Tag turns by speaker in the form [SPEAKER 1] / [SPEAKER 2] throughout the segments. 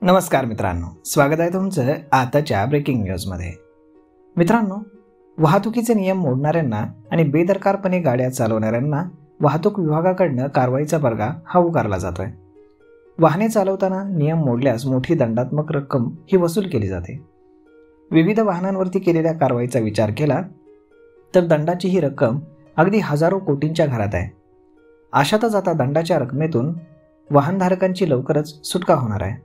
[SPEAKER 1] नमस्कार मित्रांनो, स्वागत आहे तुमचं आताच्या ब्रेकिंग न्यूजमध्ये। मित्रांनो, वाहतुकीचे नियम मोडणाऱ्यांना आणि बेदरकारपणे गाड्या चालवणाऱ्यांना वाहतूक विभागाकडून कारवाईचा बरगा हा उगारला जातोय। वाहने चालवताना नियम मोडल्यास मोठी दंडात्मक रक्कम ही वसूल केली जाते। विविध वाहनांवरती केलेल्या कारवाईचा विचार केला तर दंडाची ही रक्कम अगदी हजारो कोटींच्या घरात आहे। अशातच आता दंडाच्या रकमेतून वाहनधारकांची लवकरच सुटका होणार आहे,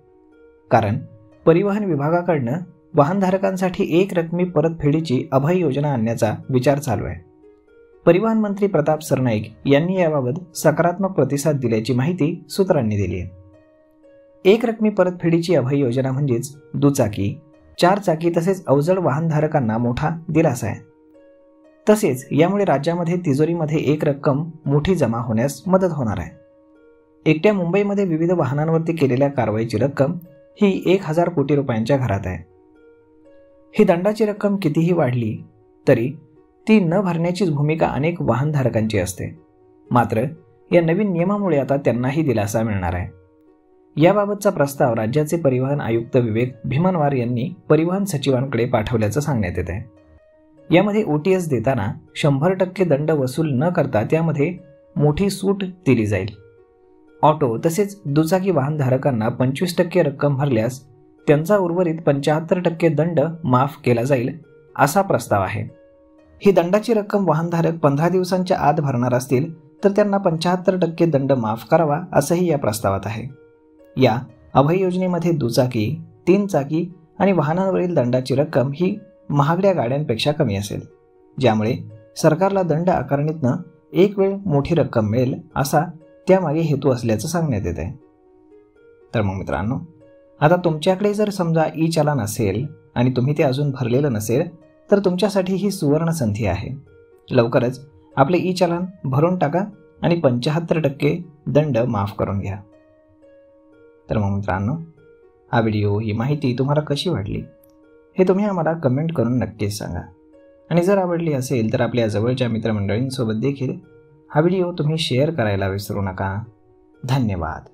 [SPEAKER 1] कारण परिवहन विभागाकडून वाहनधारकांसाठी एक रकमी परतफेडीची अभय योजना आणण्याचा विचार चालू आहे। परिवहन मंत्री प्रताप सरनाईक यांनी याबाबत सकारात्मक प्रतिसाद दिल्याची माहिती सूत्रांनी दिली आहे। एक रकमी परतफेडीची अभय योजना म्हणजेच दुचाकी, चारचाकी तसेच अवजड वाहनधारकांना मोठा दिलासा आहे। तसेच यामुळे राज्यामध्ये तिजोरीमध्ये एक रक्कम मोठी जमा होण्यास मदत होणार आहे। एकट्या मुंबईमध्ये विविध वाहनांवरती केलेल्या कारवाईची रक्कम ही 1000 कोटी रुपयांच्या घरात आहे। ही दंडाची रक्कम कितीही वाढली तरी ती न भरण्याचीच भूमिका अनेक वाहनधारकांची असते। मात्र या नवीन नियमामुळे आता त्यांनाही दिलासा मिळणार आहे। याबाबतचा प्रस्ताव राज्याचे परिवहन आयुक्त विवेक भीमनवार यांनी परिवहन सचिवांकडे पाठवल्याचं सांगण्यात येत आहे। यामध्ये OTS देताना 100% दंड वसूल न करता त्यामध्ये मोठी सूट दिली जाईल। ऑटो तसेच दुचाकी वाहनधारकांना 25% रक्कम भरल्यास त्यांचा उर्वरित 75% दंड माफ केला जाईल, असा प्रस्ताव आहे। ही दंडाची रक्कम वाहनधारक 15 दिवसांच्या आत भरणार असतील तर त्यांना 75% दंड माफ करावा, असंही या प्रस्तावात आहे। या अभय योजनेमध्ये दुचाकी, 3 चाकी आणि वाहनांवरील दंडाची रक्कम ही महागड्या गाड्यांपेक्षा कमी असेल, ज्यामुळे सरकारला दंड आकारणीतनं एक वेळ मोठी रक्कम मिळेल, असा त्यामागे हेतू असल्याचं सांगण्यात येत आहे। तर मग मित्रांनो, आता तुमच्याकडे जर समजा ई चालान असेल आणि तुम्ही ते अजून भरलेलं नसेल तर तुमच्यासाठी ही सुवर्ण संधी आहे। लवकरच आपले ई चालान भरून टाका आणि 75% दंड माफ करून घ्या। तर मग मित्रांनो, हा व्हिडिओ, ही माहिती तुम्हाला कशी वाटली हे तुम्ही आम्हाला कमेंट करून नक्कीच सांगा। आणि जर आवडली असेल तर आपल्या जवळच्या मित्रमंडळींसोबत देखील हा व्हिडिओ तुम्ही शेअर करायला विसरू नका। धन्यवाद।